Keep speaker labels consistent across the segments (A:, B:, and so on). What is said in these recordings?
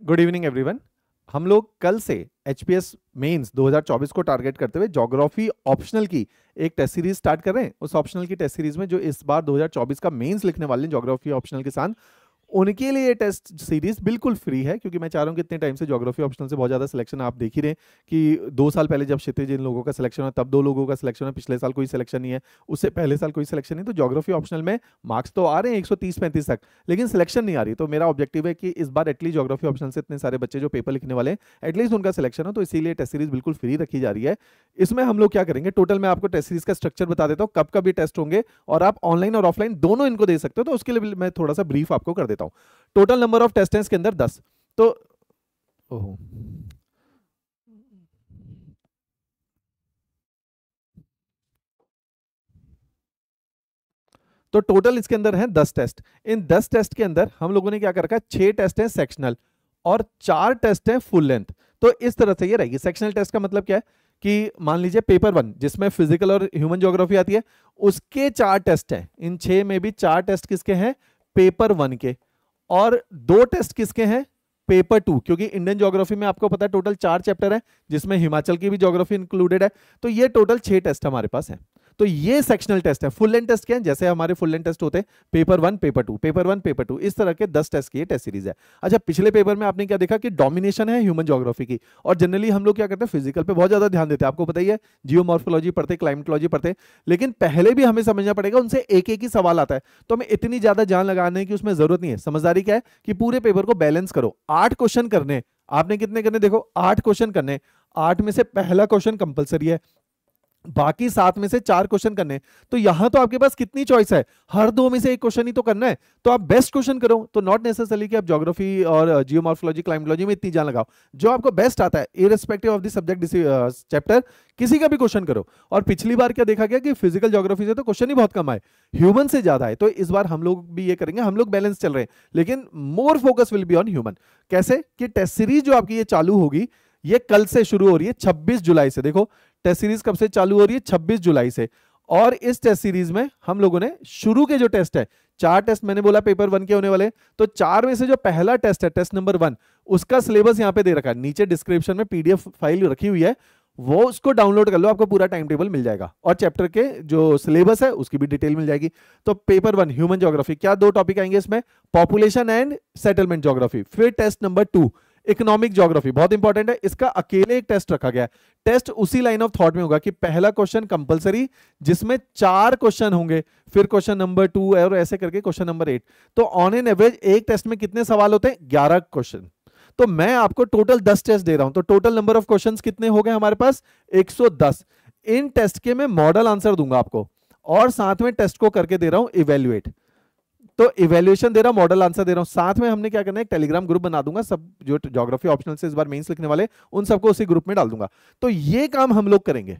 A: Good evening everyone. हम लोग कल से एचपीएस मेंस 2024 को टारगेट करते हुए ज्योग्राफी ऑप्शनल की एक टेस्ट सीरीज स्टार्ट कर रहे हैं। उस ऑप्शनल की टेस्ट सीरीज में जो इस बार 2024 का मेंस लिखने वाले हैं ज्योग्राफी ऑप्शनल के साथ, उनके लिए ये टेस्ट सीरीज बिल्कुल फ्री है, क्योंकि मैं चाह रहा हूँ कि इतने टाइम से ज्योग्राफी ऑप्शनल से बहुत ज़्यादा सिलेक्शन आप देख ही रहे हैं कि 2 साल पहले जब क्षितिज इन लोगों का सिलेक्शन हुआ तब 2 लोगों का सिलेक्शन हुआ, पिछले साल कोई सिलेक्शन नहीं है, उससे पहले साल कोई सिलेक्शन नहीं। तो ज्योग्राफी ऑप्शनल में मार्क्स तो आ रहे हैं 130-35 तक, लेकिन सिलेक्शन नहीं आ रही। तो मेरा ऑब्जेक्टिव है कि इस बार एटलीस्ट ज्योग्राफी ऑप्शनल से इतने सारे बच्चे जो पेपर लिखने वाले हैं एटलीस्ट उनका सिलेक्शन हो, तो इसीलिए टेस्ट सीरीज बिल्कुल फ्री रखी जा रही है। इसमें हम लोग क्या करेंगे, टोटल मैं आपको टेस्ट सीरीज का स्ट्रक्चर बता देता हूँ, कब कब ये टेस्ट होंगे, और आप ऑनलाइन और ऑफलाइन दोनों इनको दे सकते हो। तो उसके लिए मैं थोड़ा सा ब्रीफ आपको कर देता हूँ। टोटल नंबर ऑफ टेस्ट है इसके अंदर 10। तो ओहो, तो टोटल इसके अंदर है 10 टेस्ट। इन 10 टेस्ट के अंदर हम लोगों ने क्या कर रखा है, 6 टेस्ट हैं सेक्शनल और 4 टेस्ट हैं फुल लेंथ। तो इस तरह से ये रहेगी। सेक्शनल टेस्ट का मतलब क्या है कि मान लीजिए पेपर 1 जिसमें फिजिकल और ह्यूमन ज्योग्राफी आती है, उसके 4 टेस्ट हैं। इन 6 में भी 4 टेस्ट किसके हैं, पेपर 1 के, और 2 टेस्ट किसके हैं, पेपर 2। क्योंकि इंडियन ज्योग्राफी में आपको पता है टोटल 4 चैप्टर है, जिसमें हिमाचल की भी ज्योग्राफी इंक्लूडेड है। तो ये टोटल 6 टेस्ट हमारे पास है। तो ये सेक्शनल टेस्ट है। फुल लेंथ टेस्ट क्या है, जैसे हमारे फुल लेंथ टेस्ट होते हैं पेपर 1 पेपर 2 पेपर 1 पेपर 2, इस तरह के 10 टेस्ट की ये टेस्ट सीरीज है। अच्छा, पिछले पेपर में आपने क्या देखा कि डोमिनेशन है ह्यूमन ज्योग्राफी की, और जनरली हम लोग क्या करते हैं फिजिकल पे बहुत ज्यादा ध्यान देते हैं, आपको पता ही है, जियोमॉर्फोलॉजी पढ़ते, क्लाइमेटोलॉजी पढ़ते, लेकिन पहले भी हमें समझना पड़ेगा उनसे एक एक ही सवाल आता है। तो हमें इतनी ज्यादा जान लगाने की उसमें जरूरत नहीं है। समझदारी क्या है कि पूरे पेपर को बैलेंस करो। 8 क्वेश्चन करने, आपने कितने करने, देखो 8 क्वेश्चन करने, 8 में से पहला क्वेश्चन कंपलसरी है, बाकी 7 में से 4 क्वेश्चन करने। तो यहां तो आपके पास कितनी चॉइस है, हर 2 में से एक क्वेश्चन ही तो करना है। तो आप बेस्ट क्वेश्चन करो। तो नॉट नेसेसरली कि आप ज्योग्राफी और जियोमॉर्फोलॉजी क्लाइमेटोलॉजी में इतनी जान लगाओ, जो आपको बेस्ट आता है irrespective of the subject chapter, किसी का भी क्वेश्चन करो। और पिछली बार क्या देखा गया कि फिजिकल ज्योग्राफी से तो क्वेश्चन ही बहुत कम आए, ह्यूमन से ज्यादा है। तो इस बार हम लोग भी ये करेंगे, हम लोग बैलेंस चल रहे हैं, लेकिन more focus will be on human. कैसे कि टेस्ट सीरीज जो आपकी ये चालू होगी, ये कल से शुरू हो रही है 26 जुलाई से। देखो टेस्ट सीरीज कब से चालू हो रही है, 26 जुलाई से। और इस टेस्ट सीरीज में हम लोगों ने शुरू के जो टेस्ट है, 4 टेस्ट मैंने बोला पेपर 1 के होने वाले, तो 4 में से जो पहला टेस्ट है, टेस्ट नंबर 1, उसका सिलेबस यहां पे दे रखा है, नीचे डिस्क्रिप्शन में पीडीएफ फाइल रखी हुई है, वो उसको डाउनलोड कर लो, आपको पूरा टाइम टेबल मिल जाएगा, और चैप्टर के जो सिलेबस है उसकी भी डिटेल मिल जाएगी। तो पेपर 1 ह्यूमन ज्योग्राफी, क्या 2 टॉपिक आएंगे इसमें, पॉपुलेशन एंड सेटलमेंट ज्योग्राफी। फिर टेस्ट नंबर 2 इकोनॉमिक ज्योग्राफी, बहुत इंपॉर्टेंट है, इसका अकेले एक टेस्ट रखा गया है। टेस्ट उसी लाइन ऑफ थॉट में होगा कि पहला क्वेश्चन कंपलसरी, जिसमें 4 क्वेश्चन होंगे, फिर क्वेश्चन नंबर 2 और ऐसे करके क्वेश्चन नंबर 8। तो ऑन एन एवरेज एक टेस्ट में कितने सवाल होते हैं, 11 क्वेश्चन। तो मैं आपको टोटल 10 टेस्ट दे रहा हूं, तो टोटल नंबर ऑफ क्वेश्चंस कितने हो गए हमारे पास, 110। इन टेस्ट के मैं मॉडल आंसर दूंगा आपको, और साथ में टेस्ट को करके दे रहा हूं इवेल्युएट। तो इवेल्युएशन दे रहा हूं, मॉडल आंसर दे रहा हूं, साथ में हमने क्या करना है, एक टेलीग्राम ग्रुप बना दूंगा, सब जो ज्योग्राफी ऑप्शनल से इस बार मेंस लिखने वाले उन सबको उसी ग्रुप में डाल दूंगा। तो ये काम हम लोग करेंगे।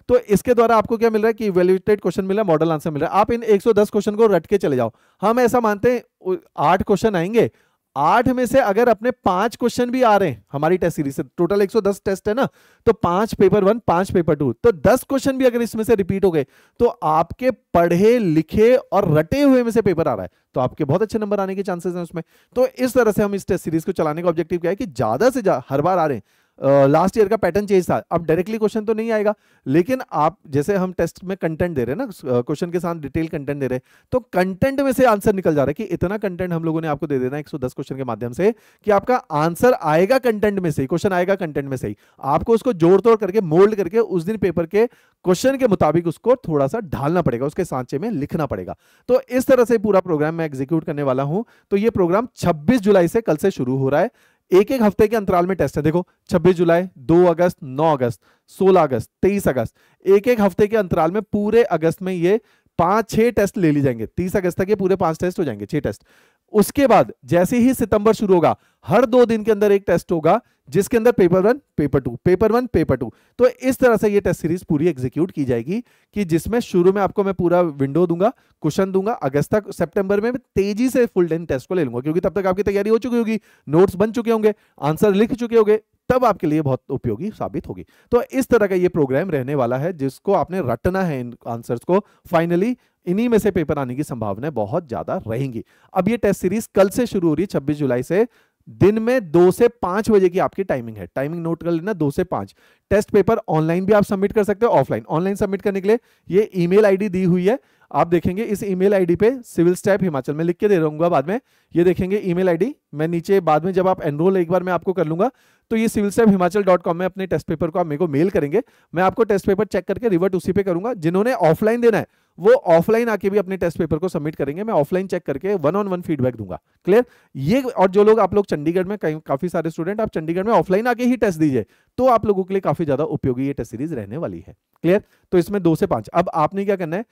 A: तो इसके द्वारा आपको क्या मिल रहा है कि इवेल्युएटेड क्वेश्चन मिल रहा है, मॉडल आंसर मिल रहा है। आप इन 110 क्वेश्चन को रट के चले जाओ। हम ऐसा मानते हैं 8 क्वेश्चन आएंगे, 8 में से अगर अपने 5 क्वेश्चन भी आ रहे हैं हमारी टेस्ट सीरीज से, टोटल 110 टेस्ट है ना, तो 5 पेपर 1 5 पेपर 2, तो 10 क्वेश्चन भी अगर इसमें से रिपीट हो गए, तो आपके पढ़े लिखे और रटे हुए में से पेपर आ रहा है, तो आपके बहुत अच्छे नंबर आने के चांसेस हैं उसमें। तो इस तरह से हम इस टेस्ट सीरीज को चलाने का ऑब्जेक्टिव क्या है कि ज्यादा से ज्यादा, हर बार आ रहे हैं, लास्ट ईयर का पैटर्न चेंज था, अब डायरेक्टली क्वेश्चन तो नहीं आएगा, लेकिन आप जैसे हम टेस्ट में कंटेंट दे रहे हैं ना, क्वेश्चन के साथ डिटेल कंटेंट दे रहे हैं, तो कंटेंट में से आंसर निकल जा रहा है कि इतना कंटेंट हम लोगों ने आपको दे देना 110 क्वेश्चन के माध्यम से, कि आपका आंसर आएगा कंटेंट में से ही, क्वेश्चन आएगा कंटेंट में से ही, आपको उसको जोड़ तोड़ करके मोल्ड करके उस दिन पेपर के क्वेश्चन के मुताबिक उसको थोड़ा सा ढालना पड़ेगा, उसके सांचे में लिखना पड़ेगा। तो इस तरह से पूरा प्रोग्राम मैं एग्जीक्यूट करने वाला हूं। तो ये प्रोग्राम 26 जुलाई से, कल से शुरू हो रहा है। एक एक हफ्ते के अंतराल में टेस्ट है। देखो 26 जुलाई, 2 अगस्त, 9 अगस्त, 16 अगस्त, 23 अगस्त, एक एक हफ्ते के अंतराल में पूरे अगस्त में ये 5-6 टेस्ट ले ली जाएंगे। 30 अगस्त तक ये पूरे 5 टेस्ट हो जाएंगे, 6 टेस्ट। उसके बाद जैसे ही सितंबर शुरू होगा, हर 2 दिन के अंदर एक टेस्ट होगा, जिसके अंदर पेपर 1 पेपर 2 पेपर 1 पेपर 2। तो इस तरह से ये टेस्ट सीरीज पूरी एग्जीक्यूट की जाएगी, कि जिसमें शुरू में आपको मैं पूरा विंडो दूंगा, क्वेश्चन दूंगा, अगस्त तक, सितंबर में तेजी से फुल लेंथ टेस्ट को ले लूंगा, क्योंकि तब तक आपकी तैयारी हो चुकी होगी, नोट्स बन चुके होंगे, आंसर लिख चुके होंगे, तब आपके लिए बहुत उपयोगी साबित होगी। तो इस तरह का ये प्रोग्राम रहने वाला है, जिसको आपने रटना है इन आंसर्स को। फाइनली इन्हीं में से पेपर आने की संभावना बहुत ज्यादा रहेंगी। अब ये टेस्ट सीरीज कल से शुरू हो रही है 26 जुलाई से, दिन में 2 से 5 बजे की आपकी टाइमिंग है, टाइमिंग नोट कर लेना, 2 से 5। टेस्ट पेपर ऑनलाइन भी आप सबमिट कर सकते हो, ऑफलाइन। ऑनलाइन सबमिट करने के लिए ये ईमेल आईडी दी हुई है, आप देखेंगे इस ईमेल आईडी पे सिविल स्टैफ हिमाचल में लिख के दे रहूंगा बाद में, ये देखेंगे ईमेल आईडी मैं नीचे बाद में जब आप एनरोल एक बार मैं आपको कर लूंगा तो ये civilstephimacal.com में अपने टेस्ट पेपर को आप मेरे को मेल करेंगे, मैं आपको टेस्ट पेपर चेक करके रिवर्ट उसी पे करूंगा। जिन्होंने ऑफलाइन देना है वो ऑफलाइन आके भी अपने टेस्ट पेपर को सबमिट करेंगे, मैं ऑफलाइन चेक करके 1-on-1 फीडबैक दूंगा। क्लियर? ये और जो लोग आप लोग चंडीगढ़ में काफी सारे स्टूडेंट आप चंडीगढ़ में ऑफलाइन आके ही टेस्ट दीजिए, तो आप लोगों के लिए काफी ज्यादा उपयोगी ये टेस्ट सीरीज रहने वाली है। क्लियर? तो इसमें 2 से 5। अब आपने क्या करना है,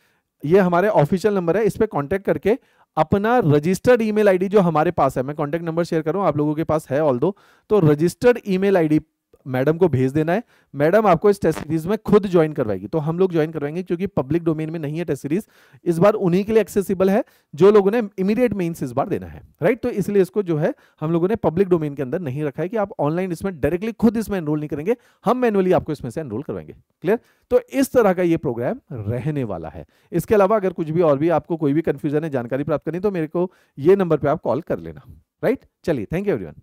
A: ये हमारे ऑफिशियल नंबर है, इस पे कांटेक्ट करके अपना रजिस्टर्ड ईमेल आईडी जो हमारे पास है, मैं कांटेक्ट नंबर शेयर करूं आप लोगों के पास है ऑल दो, तो रजिस्टर्ड ईमेल आईडी मैडम को भेज देना है। मैडम आपको इस टेस्ट सीरीज में खुद ज्वाइन करवाएगी, तो हम लोग ज्वाइन करवाएंगे क्योंकि पब्लिक डोमेन में नहीं है टेस्ट सीरीज, इस बार उन्हीं के लिए एक्सेसिबल है जो लोगों ने इमीडिएट मेंस इस बार देना है, राइट? तो इसलिए इसको जो है हम लोगों ने पब्लिक डोमेन के अंदर नहीं रखा है कि आप ऑनलाइन इसमें डायरेक्टली खुद इसमें एनरोल नहीं करेंगे, हम मैनुअली आपको इसमें से एनरोल करवाएंगे। क्लियर? तो इस तरह का ये प्रोग्राम रहने वाला है। इसके अलावा अगर कुछ भी और भी आपको कोई भी कंफ्यूजन है, जानकारी प्राप्त करनी, तो मेरे को ये नंबर पे आप कॉल कर लेना, राइट? चलिए, थैंक यू एवरीवन।